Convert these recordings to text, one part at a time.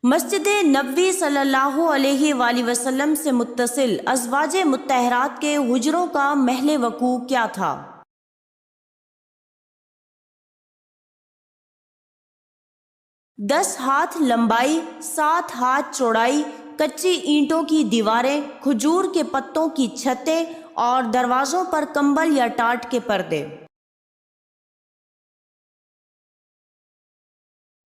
مسجد نبوی صلی اللہ علیہ وآلہ وسلم سے متصل ازواج مطہرات کے حجروں کا محل وقوع کیا تھا؟ 10 ہاتھ لمبائی، 7 ہاتھ چوڑائی، کچی اینٹوں کی دیواریں، کھجور کے پتوں کی چھتیں اور دروازوں پر کمبل یا ٹاٹ کے پردے۔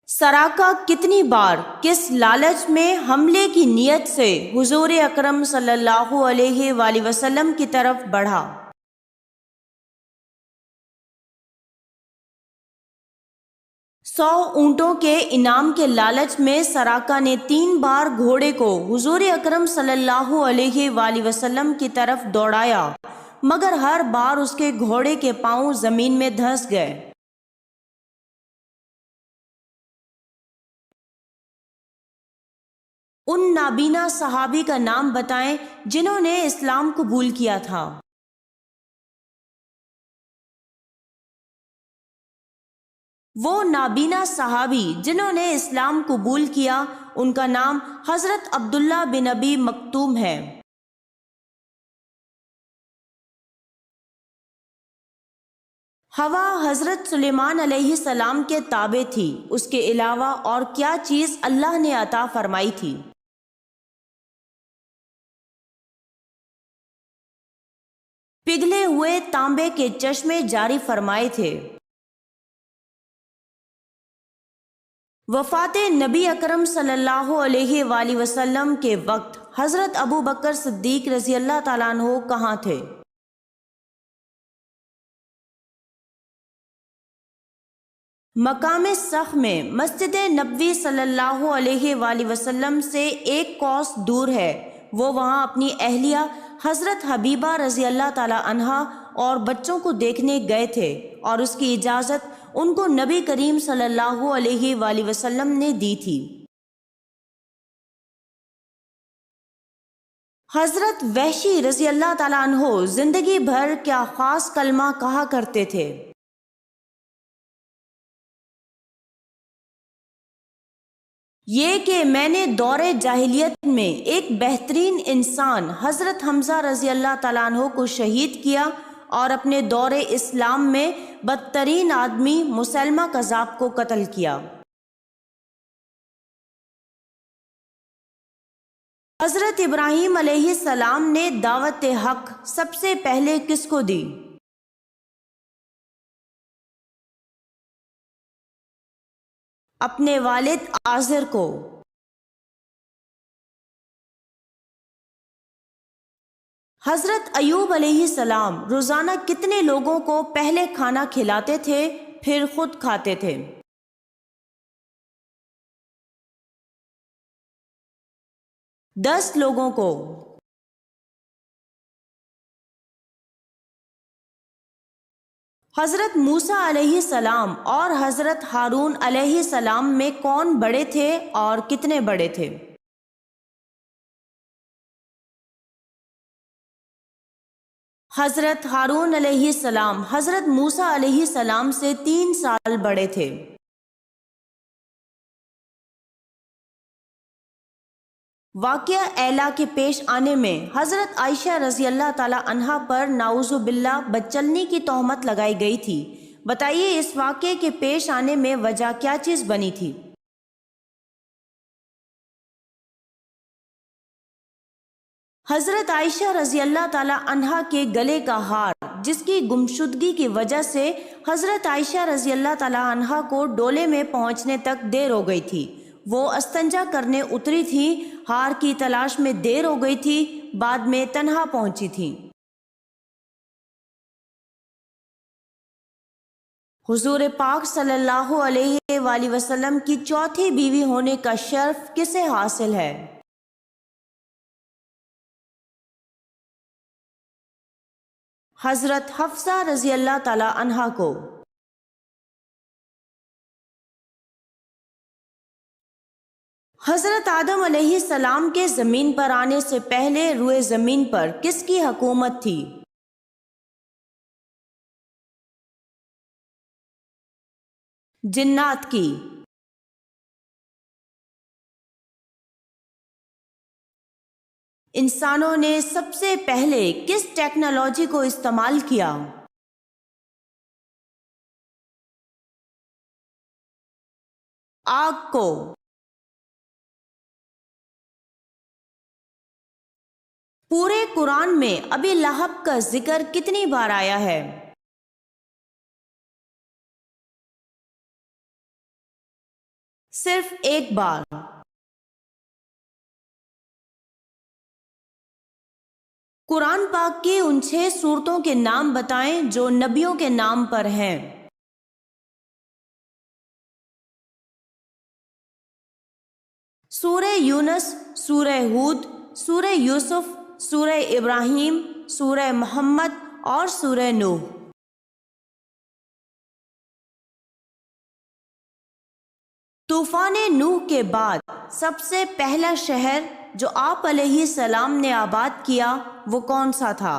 سراقہ کتنی بار کس لالچ میں حملے کی نیت سے حضور اکرم صلی اللہ علیہ وآلہ وسلم کی طرف بڑھا؟ 100 اونٹوں کے انعام کے لالچ میں سراقہ نے 3 بار گھوڑے کو حضور اکرم صلی اللہ علیہ وآلہ وسلم کی طرف دوڑایا، مگر ہر بار اس کے گھوڑے کے پاؤں زمین میں دھنس گئے۔ ان نابینا صحابی کا نام بتائیں جنہوں نے اسلام قبول کیا تھا۔ وہ نابینا صحابی جنہوں نے اسلام قبول کیا، ان کا نام حضرت عبداللہ بن ابی مکتوم ہے۔ ہوا حضرت سلیمان علیہ السلام کے تابع تھی، اس کے علاوہ اور کیا چیز اللہ نے عطا فرمائی تھی؟ پگھلے ہوئے تانبے کے چشمے جاری فرمائے تھے۔ وفات نبی اکرم صلی اللہ علیہ وآلہ وسلم کے وقت حضرت ابو بکر صدیق رضی اللہ تعالیٰ عنہ کہاں تھے؟ مقام سخ میں مسجد نبوی صلی اللہ علیہ وآلہ وسلم سے 1 کوس دور ہے۔ وہ وہاں اپنی اہلیہ حضرت حبیبہ رضی اللہ تعالی عنہا اور بچوں کو دیکھنے گئے تھے، اور اس کی اجازت ان کو نبی کریم صلی اللہ علیہ وآلہ وسلم نے دی تھی۔ حضرت وحشی رضی اللہ تعالیٰ عنہ زندگی بھر کیا خاص کلمہ کہا کرتے تھے؟ یہ کہ میں نے دور جاہلیت میں ایک بہترین انسان حضرت حمزہ رضی اللہ تعالیٰ عنہ کو شہید کیا، اور اپنے دور اسلام میں بدترین آدمی مسیلمہ کذاب کو قتل کیا۔ حضرت ابراہیم علیہ السلام نے دعوت حق سب سے پہلے کس کو دی؟ اپنے والد آزر کو۔ حضرت ایوب علیہ السلام روزانہ کتنے لوگوں کو پہلے کھانا کھلاتے تھے پھر خود کھاتے تھے؟ 10 لوگوں کو۔ حضرت موسیٰ علیہ السلام اور حضرت ہارون علیہ السلام میں کون بڑے تھے اور کتنے بڑے تھے؟ حضرت ہارون علیہ السلام حضرت موسیٰ علیہ السلام سے 3 سال بڑے تھے۔ واقعہ ایلا کے پیش آنے میں حضرت عائشہ رضی اللہ تعالی عنہا پر نعوذ باللہ بدچلنی کی تہمت لگائی گئی تھی، بتائیے اس واقعے کے پیش آنے میں وجہ کیا چیز بنی تھی؟ حضرت عائشہ رضی اللہ تعالی عنہا کے گلے کا ہار جس کی گمشدگی کی وجہ سے حضرت عائشہ رضی اللہ تعالی عنہا کو ڈولے میں پہنچنے تک دیر ہو گئی تھی۔ وہ استنجا کرنے اتری تھی، ہار کی تلاش میں دیر ہو گئی تھی، بعد میں تنہا پہنچی تھی۔ حضور پاک صلی اللہ علیہ وآلہ وسلم کی چوتھی بیوی ہونے کا شرف کسے حاصل ہے؟ حضرت حفصہ رضی اللہ تعالی عنہا کو۔ حضرت آدم علیہ السلام کے زمین پر آنے سے پہلے روئے زمین پر کس کی حکومت تھی؟ جنات کی۔ انسانوں نے سب سے پہلے کس ٹیکنالوجی کو استعمال کیا؟ آگ کو۔ پورے قرآن میں ابی لہب کا ذکر کتنی بار آیا ہے؟ صرف ایک بار۔ قرآن پاک کی ان 6 سورتوں کے نام بتائیں جو نبیوں کے نام پر ہیں۔ سورہ یونس، سورہ ہود، سورہ یوسف، سورہ ابراہیم، سورہ محمد اور سورہ نوح۔ طوفان نوح کے بعد سب سے پہلا شہر جو آپ علیہ السلام نے آباد کیا وہ کون سا تھا؟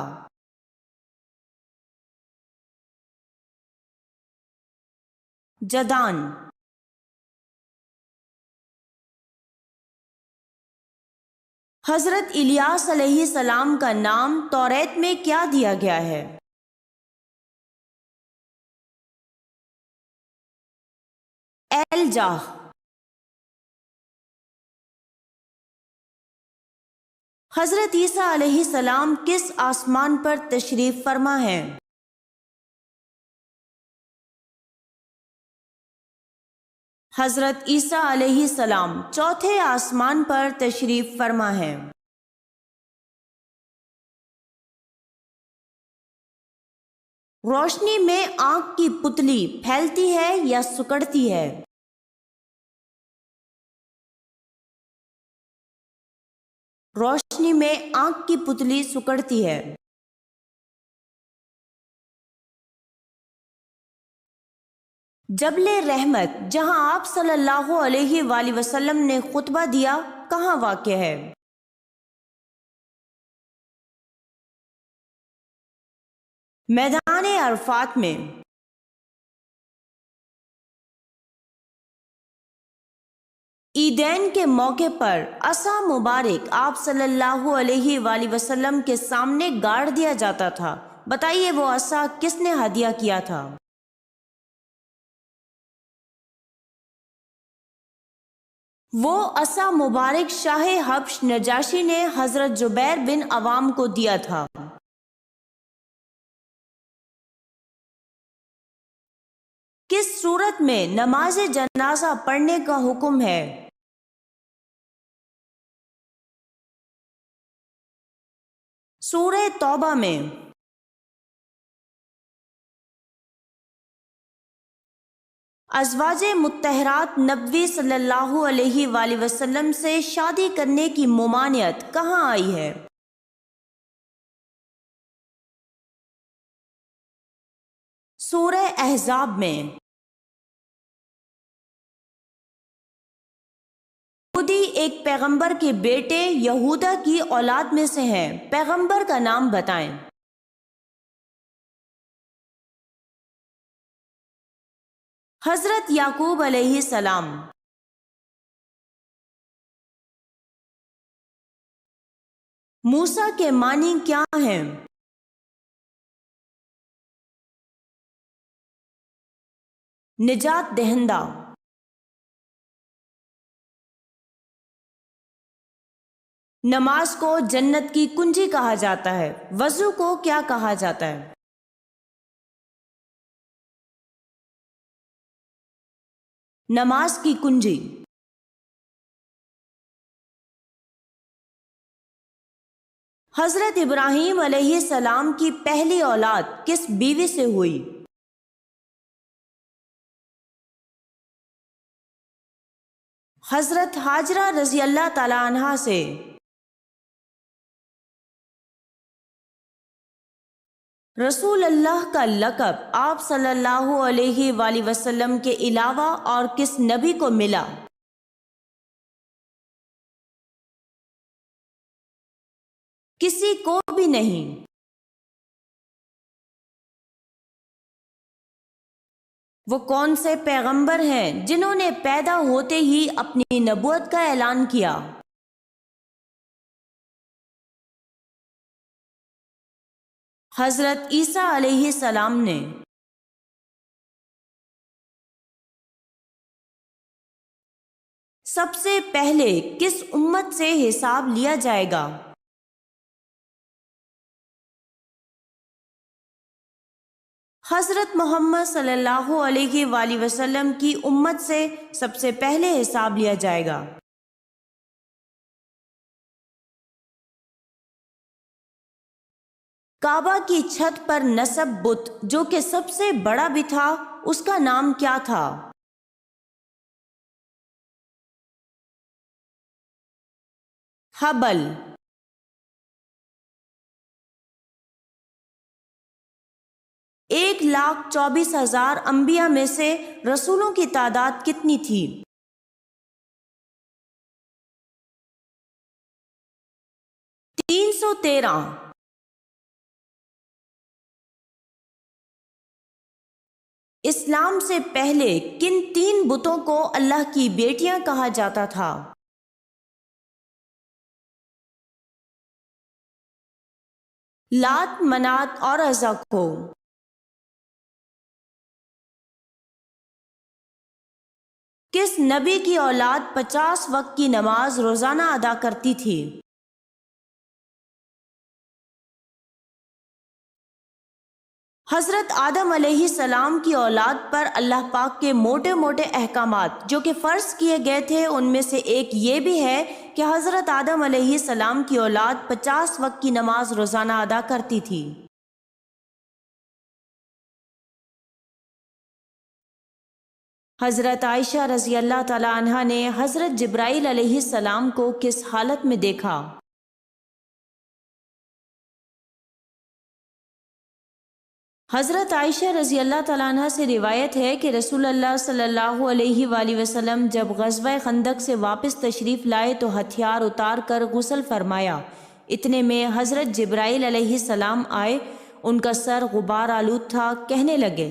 جدان۔ حضرت الیاس علیہ السلام کا نام توریت میں کیا دیا گیا ہے؟ الجاہ۔ حضرت عیسیٰ علیہ السلام کس آسمان پر تشریف فرما ہیں؟ حضرت عیسیٰ علیہ السلام چوتھے آسمان پر تشریف فرما ہیں۔ روشنی میں آنکھ کی پتلی پھیلتی ہے یا سکڑتی ہے؟ روشنی میں آنکھ کی پتلی سکڑتی ہے۔ جبل رحمت جہاں آپ صلی اللہ علیہ وآلہ وسلم نے خطبہ دیا کہاں واقع ہے؟ میدان عرفات میں۔ عیدین کے موقع پر عصا مبارک آپ صلی اللہ علیہ وآلہ وسلم کے سامنے گاڑ دیا جاتا تھا، بتائیے وہ عصا کس نے ہدیہ کیا تھا؟ وہ عصا مبارک شاہ حبش نجاشی نے حضرت زبیر بن عوام کو دیا تھا۔ کس صورت میں نماز جنازہ پڑھنے کا حکم ہے؟ سورہ توبہ میں۔ ازواج مطہرات نبوی صلی اللہ علیہ وآلہ وسلم سے شادی کرنے کی ممانعت کہاں آئی ہے؟ سورہ احزاب میں۔ یہودی ایک پیغمبر کے بیٹے یہودا کی اولاد میں سے ہیں، پیغمبر کا نام بتائیں۔ حضرت یعقوب علیہ السلام۔ موسیٰ کے معنی کیا ہیں؟ نجات دہندہ۔ نماز کو جنت کی کنجی کہا جاتا ہے، وضو کو کیا کہا جاتا ہے؟ نماز کی کنجی۔ حضرت ابراہیم علیہ السلام کی پہلی اولاد کس بیوی سے ہوئی؟ حضرت ہاجرہ رضی اللہ تعالی عنہا سے۔ رسول اللہ کا لقب آپ صلی اللہ علیہ وآلہ وسلم کے علاوہ اور کس نبی کو ملا؟ کسی کو بھی نہیں۔ وہ کون سے پیغمبر ہیں جنہوں نے پیدا ہوتے ہی اپنی نبوت کا اعلان کیا؟ حضرت عیسیٰ علیہ السلام نے سب سے پہلے کس امت سے حساب لیا جائے گا؟ حضرت محمد صلی اللہ علیہ وآلہ وسلم کی امت سے سب سے پہلے حساب لیا جائے گا۔ کعبہ کی چھت پر نصب بت جو کہ سب سے بڑا بھی تھا، اس کا نام کیا تھا؟ حبل۔ 1,24,000 انبیاء میں سے رسولوں کی تعداد کتنی تھی؟ 313۔ اسلام سے پہلے کن 3 بتوں کو اللہ کی بیٹیاں کہا جاتا تھا؟ لات، منات اور عزا کو۔ کس نبی کی اولاد 50 وقت کی نماز روزانہ ادا کرتی تھی؟ 'حضرت آدم علیہ السلام کی اولاد پر اللہ پاک کے موٹے موٹے احکامات جو کہ فرض کیے گئے تھے، ان میں سے ایک یہ بھی ہے کہ حضرت آدم علیہ السلام کی اولاد 50 وقت کی نماز روزانہ ادا کرتی تھی۔ حضرت عائشہ رضی اللہ تعالی عنہا نے حضرت جبرائیل علیہ السلام کو کس حالت میں دیکھا؟ حضرت عائشہ رضی اللہ تعالیٰ عنہ سے روایت ہے کہ رسول اللہ صلی اللہ علیہ وآلہ وسلم جب غزوہ خندق سے واپس تشریف لائے تو ہتھیار اتار کر غسل فرمایا۔ اتنے میں حضرت جبرائیل علیہ السلام آئے، ان کا سر غبار آلود تھا۔ کہنے لگے،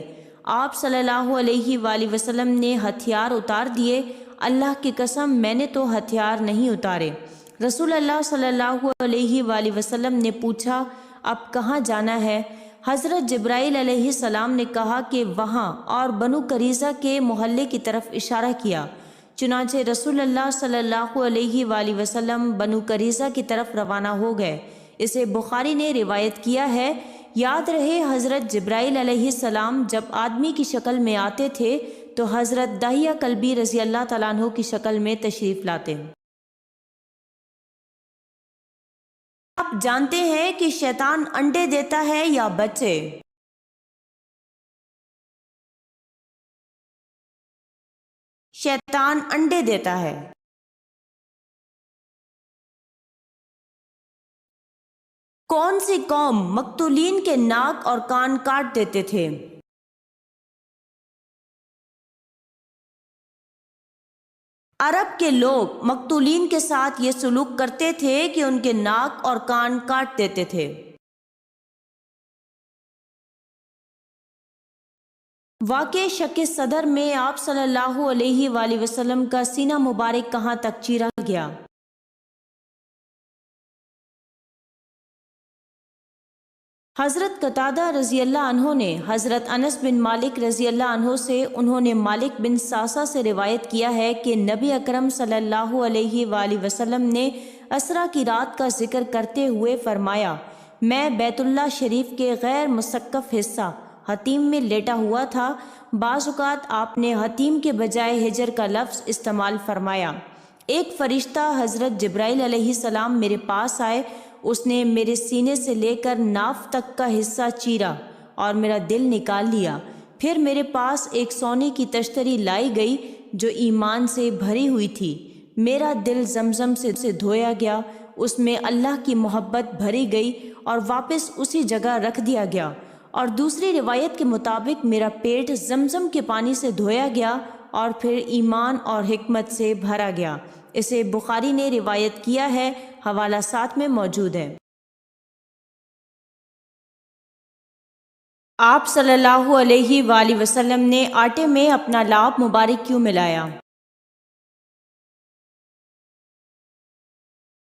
آپ صلی اللہ علیہ وآلہ وسلم نے ہتھیار اتار دیے؟ اللہ کی قسم میں نے تو ہتھیار نہیں اتارے۔ رسول اللہ صلی اللہ علیہ وآلہ وسلم نے پوچھا، اب کہاں جانا ہے؟ حضرت جبرائیل علیہ السلام نے کہا کہ وہاں، اور بنو قریظہ کے محلے کی طرف اشارہ کیا۔ چنانچہ رسول اللہ صلی اللہ علیہ وآلہ وسلم بنو قریظہ کی طرف روانہ ہو گئے۔ اسے بخاری نے روایت کیا ہے۔ یاد رہے حضرت جبرائیل علیہ السلام جب آدمی کی شکل میں آتے تھے تو حضرت دحیہ کلبی رضی اللہ تعالیٰ عنہ کی شکل میں تشریف لاتے۔ آپ جانتے ہیں کہ شیطان انڈے دیتا ہے یا بچے؟ شیطان انڈے دیتا ہے۔ کون سی قوم مقتولین کے ناک اور کان کاٹ دیتے تھے؟ عرب کے لوگ مقتولین کے ساتھ یہ سلوک کرتے تھے کہ ان کے ناک اور کان کاٹ دیتے تھے۔ واقع شق صدر میں آپ صلی اللہ علیہ وآلہ وسلم کا سینہ مبارک کہاں تک چیرا گیا؟ حضرت قتادہ رضی اللہ عنہ نے حضرت انس بن مالک رضی اللہ عنہ سے، انہوں نے مالک بن ساسا سے روایت کیا ہے کہ نبی اکرم صلی اللہ علیہ وآلہ وسلم نے اسرا کی رات کا ذکر کرتے ہوئے فرمایا، میں بیت اللہ شریف کے غیر مسقف حصہ حتیم میں لیٹا ہوا تھا۔ بعض اوقات آپ نے حتیم کے بجائے حجر کا لفظ استعمال فرمایا۔ ایک فرشتہ حضرت جبرائیل علیہ السلام میرے پاس آئے، اس نے میرے سینے سے لے کر ناف تک کا حصہ چیرا اور میرا دل نکال لیا۔ پھر میرے پاس ایک سونے کی تشتری لائی گئی جو ایمان سے بھری ہوئی تھی۔ میرا دل زمزم سے دھویا گیا، اس میں اللہ کی محبت بھری گئی اور واپس اسی جگہ رکھ دیا گیا۔ اور دوسری روایت کے مطابق میرا پیٹ زمزم کے پانی سے دھویا گیا اور پھر ایمان اور حکمت سے بھرا گیا۔ اسے بخاری نے روایت کیا ہے، حوالہ 7 میں موجود ہے۔ آپ صلی اللہ علیہ وآلہ وسلم نے آٹے میں اپنا لعاب مبارک کیوں ملایا؟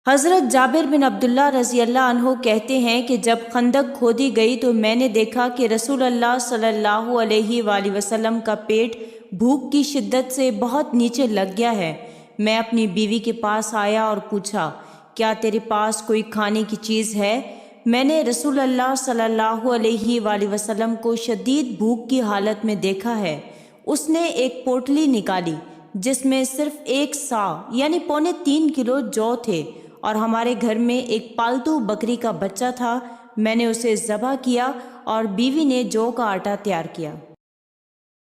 حضرت جابر بن عبداللہ رضی اللہ عنہ کہتے ہیں کہ جب خندق کھودی گئی تو میں نے دیکھا کہ رسول اللہ صلی اللہ علیہ وآلہ وسلم کا پیٹ بھوک کی شدت سے بہت نیچے لگ گیا ہے۔ میں اپنی بیوی کے پاس آیا اور پوچھا، کیا تیرے پاس کوئی کھانے کی چیز ہے؟ میں نے رسول اللہ صلی اللہ علیہ وآلہ وسلم کو شدید بھوک کی حالت میں دیکھا ہے۔ اس نے ایک پوٹلی نکالی جس میں صرف ایک سا یعنی 3.25 کلو جو تھے، اور ہمارے گھر میں ایک پالتو بکری کا بچہ تھا۔ میں نے اسے ذبح کیا اور بیوی نے جو کا آٹا تیار کیا۔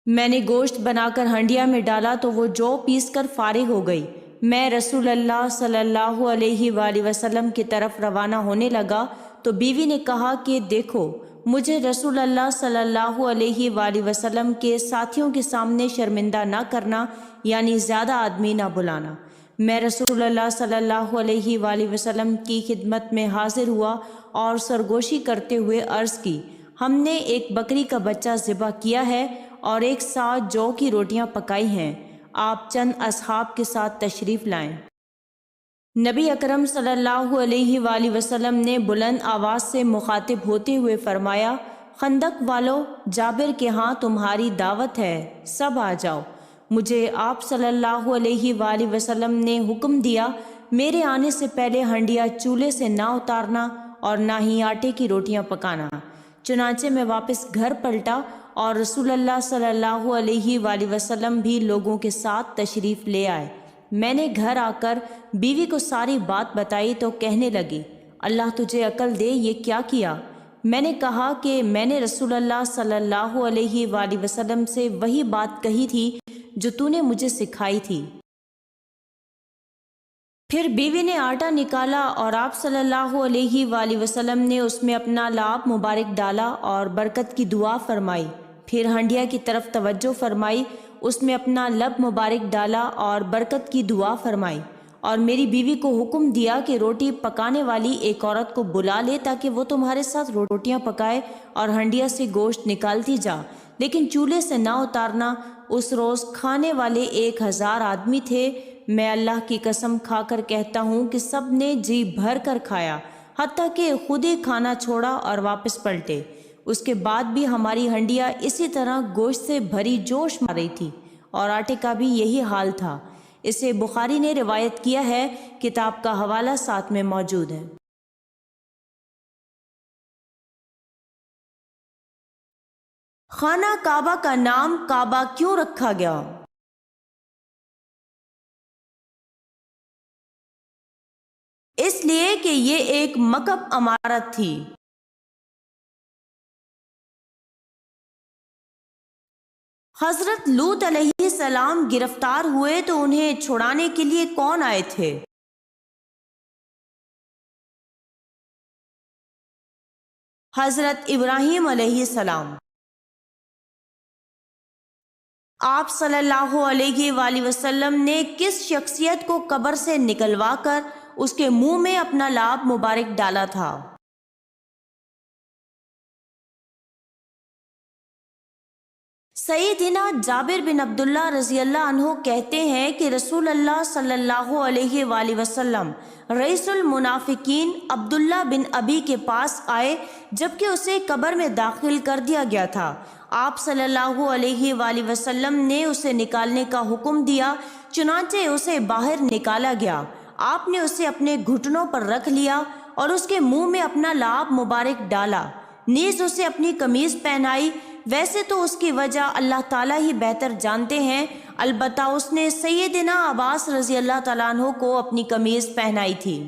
میں نے گوشت بنا کر ہنڈیا میں ڈالا تو وہ جو پیس کر فارغ ہو گئی۔ میں رسول اللہ صلی اللہ علیہ وآلہ وسلم کی طرف روانہ ہونے لگا تو بیوی نے کہا کہ دیکھو، مجھے رسول اللہ صلی اللہ علیہ وآلہ وسلم کے ساتھیوں کے سامنے شرمندہ نہ کرنا، یعنی زیادہ آدمی نہ بلانا۔ میں رسول اللہ صلی اللہ علیہ وآلہ وسلم کی خدمت میں حاضر ہوا اور سرگوشی کرتے ہوئے عرض کی، ہم نے ایک بکری کا بچہ ذبح کیا ہے اور ایک سا جو کی روٹیاں پکائی ہیں، آپ چند اصحاب کے ساتھ تشریف لائیں۔ نبی اکرم صلی اللہ علیہ وآلہ وسلم نے بلند آواز سے مخاطب ہوتے ہوئے فرمایا، خندق والو، جابر کے ہاں تمہاری دعوت ہے، سب آ جاؤ۔ مجھے آپ صلی اللہ علیہ وآلہ وسلم نے حکم دیا، میرے آنے سے پہلے ہنڈیا چولہے سے نہ اتارنا اور نہ ہی آٹے کی روٹیاں پکانا۔ چنانچہ میں واپس گھر پلٹا اور رسول اللہ صلی اللہ علیہ وآلہ وسلم بھی لوگوں کے ساتھ تشریف لے آئے۔ میں نے گھر آ کر بیوی کو ساری بات بتائی تو کہنے لگی، اللہ تجھے عقل دے، یہ کیا کیا؟ میں نے کہا کہ میں نے رسول اللہ صلی اللہ علیہ وآلہ وسلم سے وہی بات کہی تھی جو تو نے مجھے سکھائی تھی۔ پھر بیوی نے آٹا نکالا اور آپ صلی اللہ علیہ وآلہ وسلم نے اس میں اپنا لعاب مبارک ڈالا اور برکت کی دعا فرمائی۔ پھر ہنڈیا کی طرف توجہ فرمائی، اس میں اپنا لب مبارک ڈالا اور برکت کی دعا فرمائی، اور میری بیوی کو حکم دیا کہ روٹی پکانے والی ایک عورت کو بلا لے تاکہ وہ تمہارے ساتھ روٹیاں پکائے اور ہنڈیا سے گوشت نکالتی جا، لیکن چولہے سے نہ اتارنا۔ اس روز کھانے والے 1000 آدمی تھے۔ میں اللہ کی قسم کھا کر کہتا ہوں کہ سب نے جی بھر کر کھایا، حتیٰ کہ خود ہی کھانا چھوڑا اور واپس پلٹے۔ اس کے بعد بھی ہماری ہنڈیا اسی طرح گوشت سے بھری جوش مار رہی تھی، اور آٹے کا بھی یہی حال تھا۔ اسے بخاری نے روایت کیا ہے، کتاب کا حوالہ ساتھ میں موجود ہے۔ خانہ کعبہ کا نام کعبہ کیوں رکھا گیا؟ اس لیے کہ یہ ایک مکب عمارت تھی۔ حضرت لوط علیہ السلام گرفتار ہوئے تو انہیں چھڑانے کے لیے کون آئے تھے؟ حضرت ابراہیم علیہ السلام۔ آپ صلی اللہ علیہ وآلہ وسلم نے کس شخصیت کو قبر سے نکلوا کر اس کے منہ میں اپنا لعاب مبارک ڈالا تھا؟ سیدنا جابر بن عبداللہ رضی اللہ عنہ کہتے ہیں کہ رسول اللہ صلی اللہ علیہ وآلہ وسلم رئیس المنافقین عبداللہ بن ابی کے پاس آئے جبکہ اسے قبر میں داخل کر دیا گیا تھا۔ آپ صلی اللہ علیہ وآلہ وسلم نے اسے نکالنے کا حکم دیا، چنانچہ اسے باہر نکالا گیا۔ آپ نے اسے اپنے گھٹنوں پر رکھ لیا اور اس کے منہ میں اپنا لعاب مبارک ڈالا، نیز اسے اپنی قمیض پہنائی۔ ویسے تو اس کی وجہ اللہ تعالیٰ ہی بہتر جانتے ہیں، البتہ اس نے سیدنا عباس رضی اللہ تعالیٰ عنہ کو اپنی قمیض پہنائی تھی۔